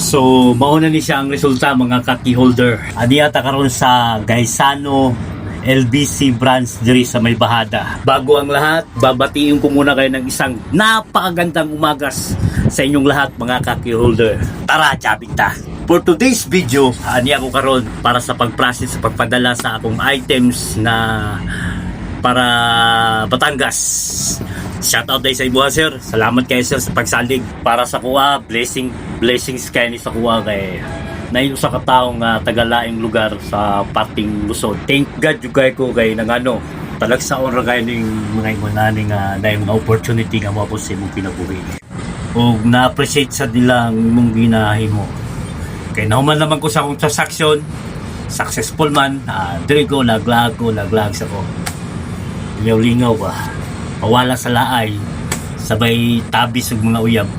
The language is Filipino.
So, mauna ni siya ang resulta mga ka-key holder. Ani ata karon sa Gaisano LBC branch diri sa May Bahada. Bago ang lahat, babatiin ko muna kayo ng isang napakagandang umagas sa inyong lahat mga ka-key holder. Tara, chabik ta! For today's video, ani ako karon para sa pag-process, sa pagpadala sa akong items na para Batangas. Shout out dahil sa ibuha sir. Salamat kayo sir sa pagsalig para sa kuha. Blessings kayo ni sa kuha kay naino sa kataong tagalaing lugar sa parting Luzon. Thank God juga ko kay nang ano talagsaon ra kayo ning mga imunaning na mga opportunity nga mo sa imong kinabuhi. O na-appreciate sa nilang imong ginahimo. Kay nahuman naman ko sa akong transaction. Successful man. Diri ko naglag sa ko. Lingaw ba? Pawala sa laay. Sabay tabis ng mga uyab.